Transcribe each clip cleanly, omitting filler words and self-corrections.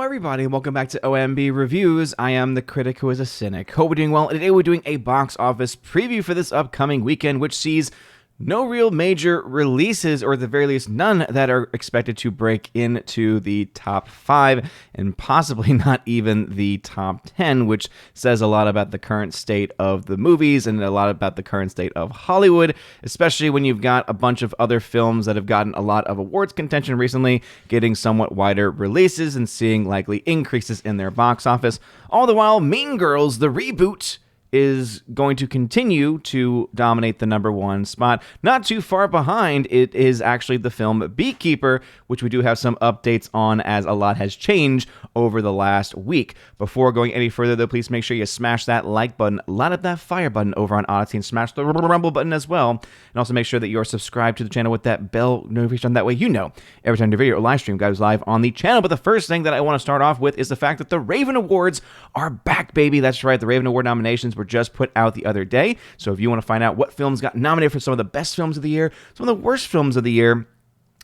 everybody, and welcome back to OMB Reviews. I am the critic who is a cynic. Hope we're doing well. Today we're doing a box office preview for this upcoming weekend, which sees no real major releases, or at the very least none that are expected to break into the top 5, and possibly not even the top 10, which says a lot about the current state of the movies and a lot about the current state of Hollywood, especially when you've got a bunch of other films that have gotten a lot of awards contention recently, getting somewhat wider releases and seeing likely increases in their box office. All the while, Mean Girls, the reboot, is going to continue to dominate the number 1 spot. Not too far behind, it is actually the film Beekeeper, which we do have some updates on as a lot has changed over the last week. Before going any further, though, please make sure you smash that like button, light up that fire button over on Odyssey, and smash the rumble button as well. And also make sure that you're subscribed to the channel with that bell notification. That way you know every time the video or live stream goes live on the channel. But the first thing that I want to start off with is the fact that the Raven Awards are back, baby. That's right, the Raven Award nominations were just put out the other day. So if you want to find out what films got nominated for some of the best films of the year, some of the worst films of the year,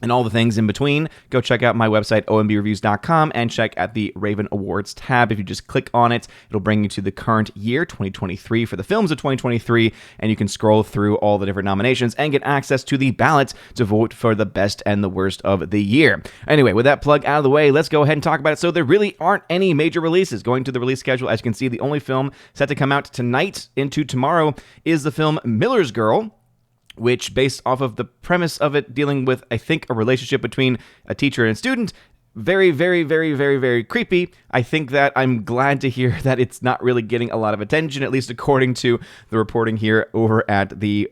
and all the things in between, go check out my website, OMBReviews.com, and check out the Raven Awards tab. If you just click on it, it'll bring you to the current year, 2023, for the films of 2023, and you can scroll through all the different nominations and get access to the ballot to vote for the best and the worst of the year. Anyway, with that plug out of the way, let's go ahead and talk about it. So there really aren't any major releases. Going to the release schedule, as you can see, the only film set to come out tonight into tomorrow is the film Miller's Girl, which, based off of the premise of it dealing with, I think, a relationship between a teacher and a student, very, very, very, very, very creepy. I think that I'm glad to hear that it's not really getting a lot of attention, at least according to the reporting here over at the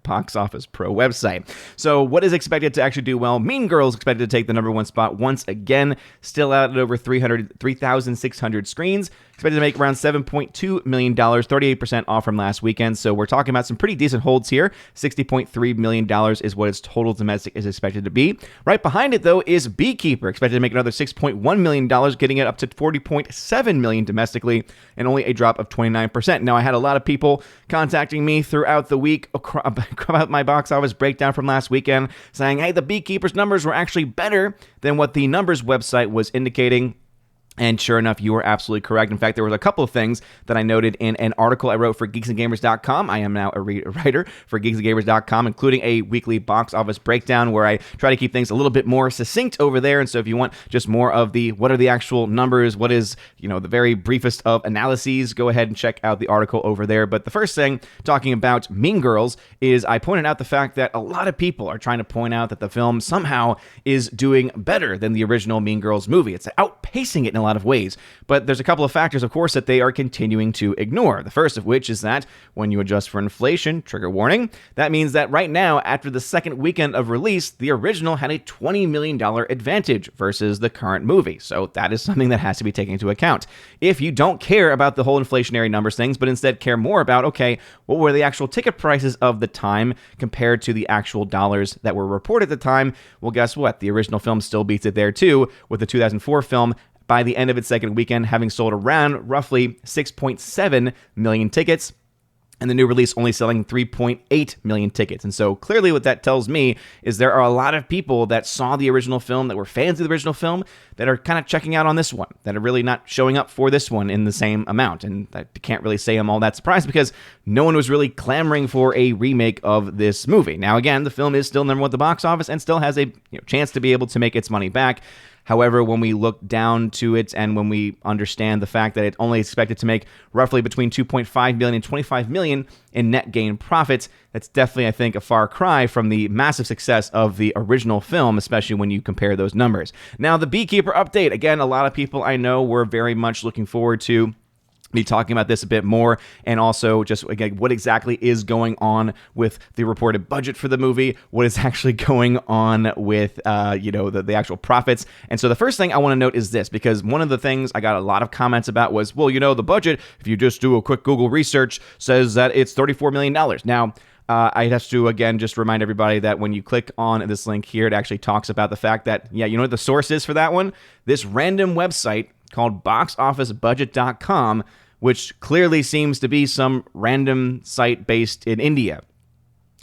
Box Office Pro website. So what is expected to actually do well? Mean Girls expected to take the number 1 spot once again, still out at over 3,600 screens. Expected to make around $7.2 million, 38% off from last weekend. So we're talking about some pretty decent holds here. $60.3 million is what its total domestic is expected to be. Right behind it, though, is Beekeeper, expected to make another $6.1 million, getting it up to $40.7 million domestically, and only a drop of 29%. Now, I had a lot of people contacting me throughout the week about my box office breakdown from last weekend, saying, hey, the Beekeeper's numbers were actually better than what the numbers website was indicating. And sure enough, you are absolutely correct. In fact, there was a couple of things that I noted in an article I wrote for geeksandgamers.com. I am now a writer for geeksandgamers.com, including a weekly box office breakdown where I try to keep things a little bit more succinct over there. And so if you want just more of the what are the actual numbers, what is, the very briefest of analyses, go ahead and check out the article over there. But the first thing, talking about Mean Girls, is I pointed out the fact that a lot of people are trying to point out that the film somehow is doing better than the original Mean Girls movie. It's outpacing it in a lot of ways, but there's a couple of factors, of course, that they are continuing to ignore. The first of which is that when you adjust for inflation, trigger warning, that means that right now, after the second weekend of release, the original had a $20 million advantage versus the current movie. So that is something that has to be taken into account. If you don't care about the whole inflationary numbers things, but instead care more about, okay, what were the actual ticket prices of the time compared to the actual dollars that were reported at the time, well, guess what? The original film still beats it there too, with the 2004 film by the end of its second weekend having sold around roughly 6.7 million tickets, and the new release only selling 3.8 million tickets. And so clearly what that tells me is there are a lot of people that saw the original film, that were fans of the original film, that are kind of checking out on this one, that are really not showing up for this one in the same amount. And I can't really say I'm all that surprised because no one was really clamoring for a remake of this movie. Now, again, the film is still number 1 at the box office and still has a chance to be able to make its money back. However, when we look down to it and when we understand the fact that it only expected to make roughly between 2.5 million and 25 million in net gain profits, that's definitely, I think, a far cry from the massive success of the original film, especially when you compare those numbers. Now, the Beekeeper update, again, a lot of people I know were very much looking forward to be talking about this a bit more, and also just, again, what exactly is going on with the reported budget for the movie, what is actually going on with, the actual profits. And so the first thing I want to note is this, because one of the things I got a lot of comments about was, well, the budget, if you just do a quick Google research, says that it's $34 million. Now, I have to, again, just remind everybody that when you click on this link here, it actually talks about the fact that, you know what the source is for that one? This random website called boxofficebudget.com, which clearly seems to be some random site based in India.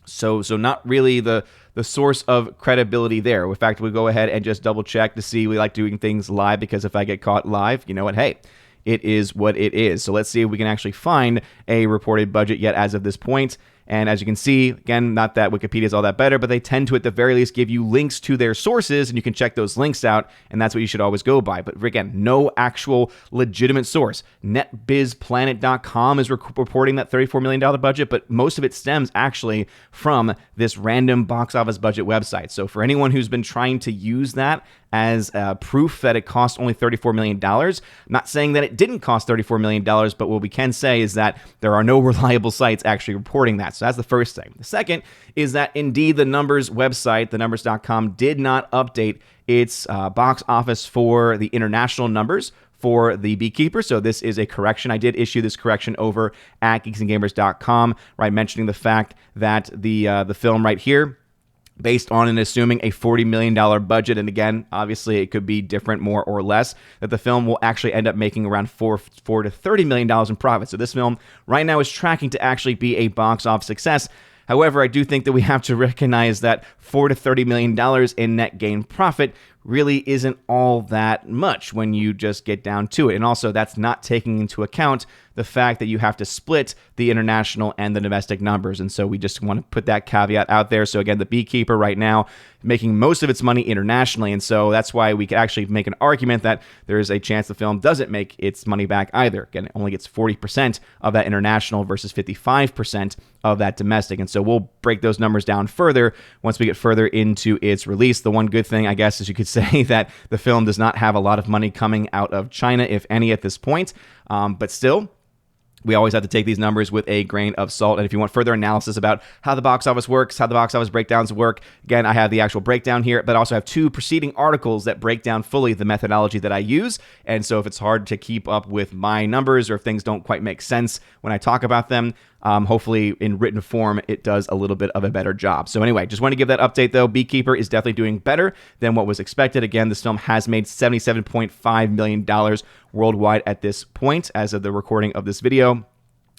So not really the the source of credibility there. In fact, we go ahead and just double check to see. We like doing things live because if I get caught live, you know what? Hey, it is what it is. So let's see if we can actually find a reported budget yet as of this point. And as you can see, again, not that Wikipedia is all that better, but they tend to, at the very least, give you links to their sources, and you can check those links out, and that's what you should always go by. But again, no actual legitimate source. NetBizPlanet.com is reporting that $34 million budget, but most of it stems actually from this random box office budget website. So for anyone who's been trying to use that as proof that it cost only $34 million. I'm not saying that it didn't cost $34 million, but what we can say is that there are no reliable sites actually reporting that. So that's the first thing. The second is that indeed the Numbers website, thenumbers.com, did not update its box office for the international numbers for the Beekeeper. So this is a correction. I did issue this correction over at geeksandgamers.com, right, mentioning the fact that the film right here, based on and assuming a $40 million budget, and again, obviously it could be different, more or less, that the film will actually end up making around $4 to $30 million in profit. So this film right now is tracking to actually be a box office success. However, I do think that we have to recognize that $4 to $30 million in net gain profit really isn't all that much when you just get down to it. And also, that's not taking into account the fact that you have to split the international and the domestic numbers. And so we just want to put that caveat out there. So again, the Beekeeper right now making most of its money internationally. And so that's why we could actually make an argument that there is a chance the film doesn't make its money back either. Again, it only gets 40% of that international versus 55% of that domestic. And so we'll break those numbers down further once we get further into its release. The one good thing, I guess, is you could say that the film does not have a lot of money coming out of China, if any, at this point. But still, we always have to take these numbers with a grain of salt. And if you want further analysis about how the box office works, how the box office breakdowns work, again, I have the actual breakdown here, but I also have 2 preceding articles that break down fully the methodology that I use. And so if it's hard to keep up with my numbers or if things don't quite make sense when I talk about them, hopefully in written form, it does a little bit of a better job. So anyway, just want to give that update though. Beekeeper is definitely doing better than what was expected. Again, this film has made $77.5 million worldwide at this point as of the recording of this video.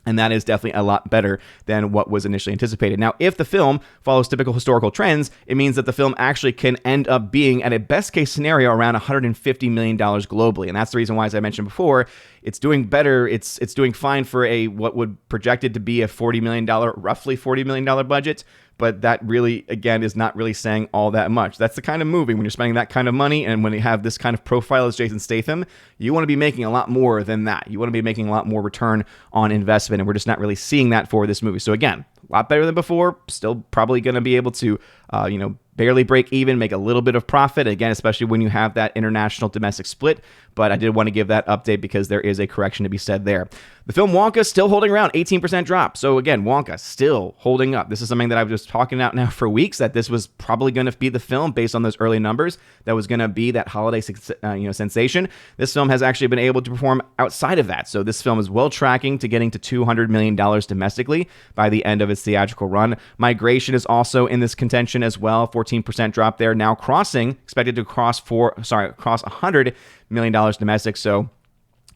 And that is definitely a lot better than what was initially anticipated. Now, if the film follows typical historical trends, it means that the film actually can end up being, at a best case scenario, around $150 million globally. And that's the reason why, as I mentioned before, it's doing better. It's doing fine for a what would projected to be a roughly $40 million budget. But that really, again, is not really saying all that much. That's the kind of movie when you're spending that kind of money and when you have this kind of profile as Jason Statham, you want to be making a lot more than that. You want to be making a lot more return on investment, and we're just not really seeing that for this movie. So again, a lot better than before. Still probably going to be able to, barely break even, make a little bit of profit, again, especially when you have that international domestic split. But I did want to give that update because there is a correction to be said there. The film Wonka still holding around, 18% drop. So again, Wonka still holding up. This is something that I've just talking about now for weeks, that this was probably going to be the film based on those early numbers that was going to be that holiday sensation. This film has actually been able to perform outside of that. So this film is well tracking to getting to $200 million domestically by the end of its theatrical run. Migration is also in this contention as well, 14% drop there, now expected to cross $100 million domestic. So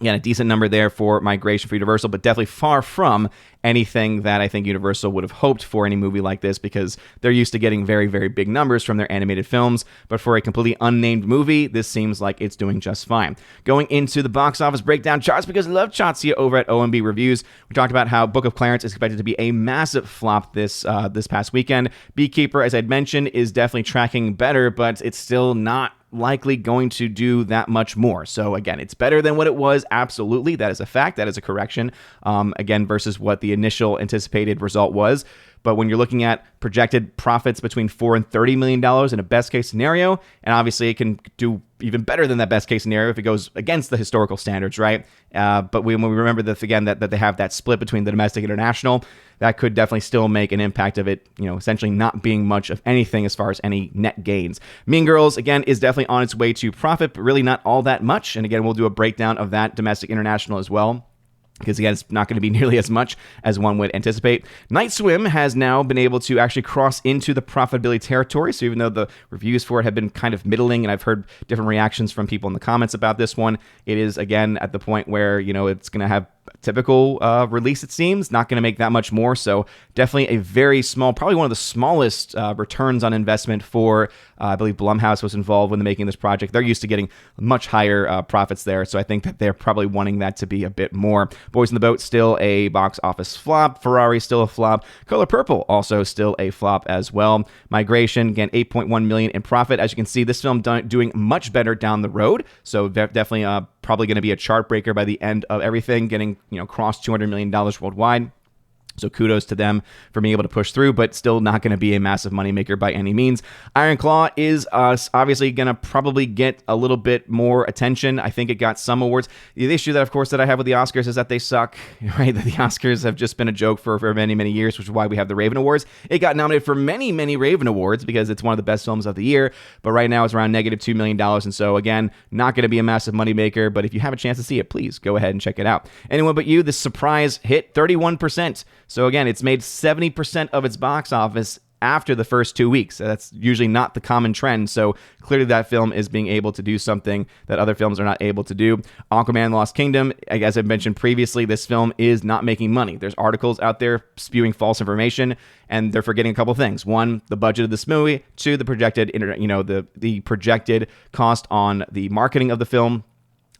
again, a decent number there for Migration for Universal, but definitely far from anything that I think Universal would have hoped for any movie like this, because they're used to getting very, very big numbers from their animated films. But for a completely unnamed movie, this seems like it's doing just fine. Going into the box office breakdown charts, because I love charts here over at OMB Reviews. We talked about how Book of Clarence is expected to be a massive flop this past weekend. Beekeeper, as I'd mentioned, is definitely tracking better, but it's still not likely going to do that much more. So again, it's better than what it was. Absolutely. That is a fact. That is a correction. Again, versus what the initial anticipated result was. But when you're looking at projected profits between $4 and $30 million in a best case scenario, and obviously it can do even better than that best case scenario if it goes against the historical standards, right? But when we remember this again, that they have that split between the domestic and international, that could definitely still make an impact of it, essentially not being much of anything as far as any net gains. Mean Girls, again, is definitely on its way to profit, but really not all that much. And again, we'll do a breakdown of that domestic international as well, because again, it's not going to be nearly as much as one would anticipate. Night Swim has now been able to actually cross into the profitability territory. So even though the reviews for it have been kind of middling, and I've heard different reactions from people in the comments about this one, it is again at the point where, it's going to have typical release, it seems. Not going to make that much more, so definitely a very small, probably one of the smallest returns on investment for, I believe Blumhouse was involved when making this project. They're used to getting much higher profits there, so I think that they're probably wanting that to be a bit more. Boys in the Boat, still a box office flop. Ferrari, still a flop. Color Purple, also still a flop as well. Migration, again, $8.1 million in profit. As you can see, this film doing much better down the road, so definitely probably going to be a chart breaker by the end of everything, getting, cross $200 million worldwide. So kudos to them for being able to push through, but still not going to be a massive moneymaker by any means. Iron Claw is obviously going to probably get a little bit more attention. I think it got some awards. The issue that, of course, that I have with the Oscars is that they suck, right? That the Oscars have just been a joke for many, many years, which is why we have the Raven Awards. It got nominated for many, many Raven Awards because it's one of the best films of the year, but right now it's around negative $2 million, and so, again, not going to be a massive moneymaker, but if you have a chance to see it, please go ahead and check it out. Anyone But You, the surprise hit 31%. So again, it's made 70% of its box office after the first 2 weeks. That's usually not the common trend. So clearly that film is being able to do something that other films are not able to do. Aquaman Lost Kingdom, as I mentioned previously, this film is not making money. There's articles out there spewing false information, and they're forgetting a couple things. One, the budget of this movie. Two, the projected, the projected cost on the marketing of the film.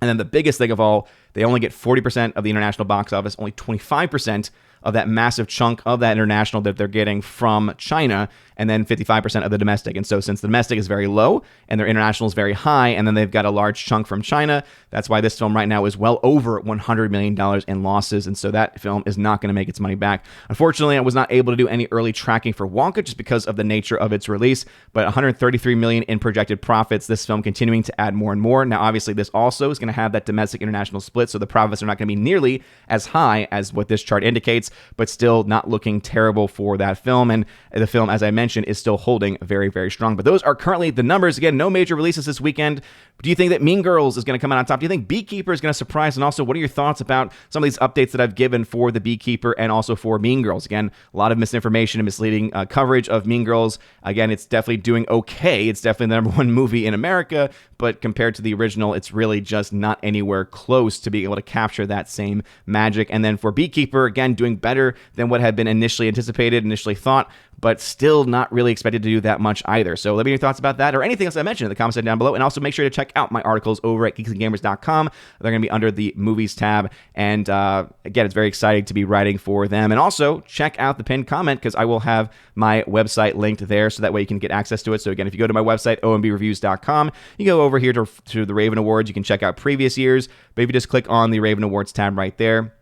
And then the biggest thing of all, they only get 40% of the international box office, only 25% of that massive chunk of that international that they're getting from China, and then 55% of the domestic. And so since the domestic is very low and their international is very high, and then they've got a large chunk from China, that's why this film right now is well over $100 million in losses. And so that film is not going to make its money back. Unfortunately, I was not able to do any early tracking for Wonka just because of the nature of its release, but $133 million in projected profits, this film continuing to add more and more. Now, obviously, this also is going to have that domestic international split, so the profits are not going to be nearly as high as what this chart indicates, but still not looking terrible for that film. And the film, as I mentioned, is still holding very, very strong. But those are currently the numbers. Again, no major releases this weekend. Do you think that Mean Girls is going to come out on top? Do you think Beekeeper is going to surprise? And also, what are your thoughts about some of these updates that I've given for the Beekeeper and also for Mean Girls? Again, a lot of misinformation and misleading coverage of Mean Girls. Again, it's definitely doing okay. It's definitely the number one movie in America, but compared to the original, it's really just not anywhere close to being able to capture that same magic. And then for Beekeeper, again, doing better than what had been initially anticipated, initially thought, but still not really expected to do that much either. So let me know your thoughts about that or anything else I mentioned in the comments section down below. And also make sure to check out my articles over at geeksandgamers.com. They're going to be under the movies tab. And again, it's very exciting to be writing for them. And also check out the pinned comment because I will have my website linked there so that way you can get access to it. So again, if you go to my website, ombreviews.com, you go over here to the Raven Awards. You can check out previous years. But if you just click on the Raven Awards tab right there,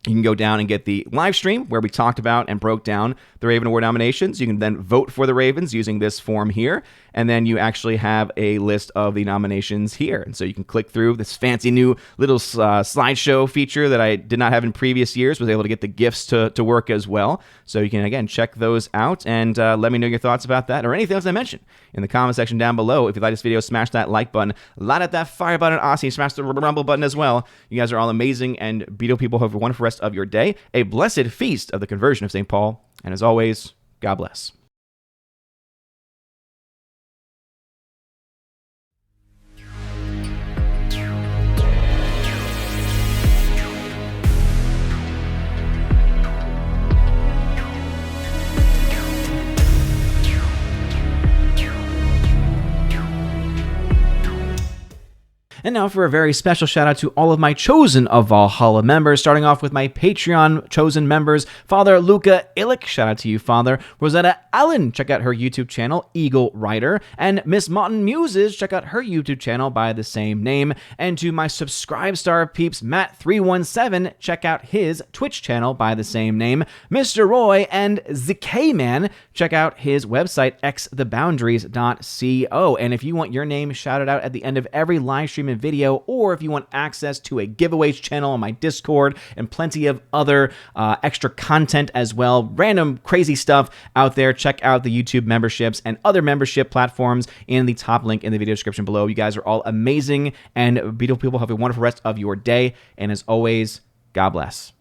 you can go down and get the live stream where we talked about and broke down the Raven Award nominations. You can then vote for the Ravens using this form here. And then you actually have a list of the nominations here. And so you can click through this fancy new little slideshow feature that I did not have in previous years. Was able to get the GIFs to work as well. So you can, again, check those out and let me know your thoughts about that or anything else I mentioned in the comment section down below. If you like this video, smash that like button. Light up that fire button, Aussie. Smash the rumble button as well. You guys are all amazing and beautiful people. Have a wonderful rest of your day. A blessed feast of the conversion of St. Paul. And as always, God bless. And now for a very special shout out to all of my Chosen of Valhalla members, starting off with my Patreon Chosen members, Father Luca Illich, shout out to you, Father. Rosetta Allen, check out her YouTube channel, Eagle Rider. And Miss Martin Muses, check out her YouTube channel by the same name. And to my Subscribe Star peeps, Matt317, check out his Twitch channel by the same name. Mr. Roy and ZK-Man, check out his website, xtheboundaries.co. And if you want your name shouted out at the end of every live stream and video, or if you want access to a giveaways channel on my Discord and plenty of other extra content as well, random crazy stuff out there, check out the YouTube memberships and other membership platforms in the top link in the video description below. You guys are all amazing and beautiful people. Have a wonderful rest of your day. And as always, God bless.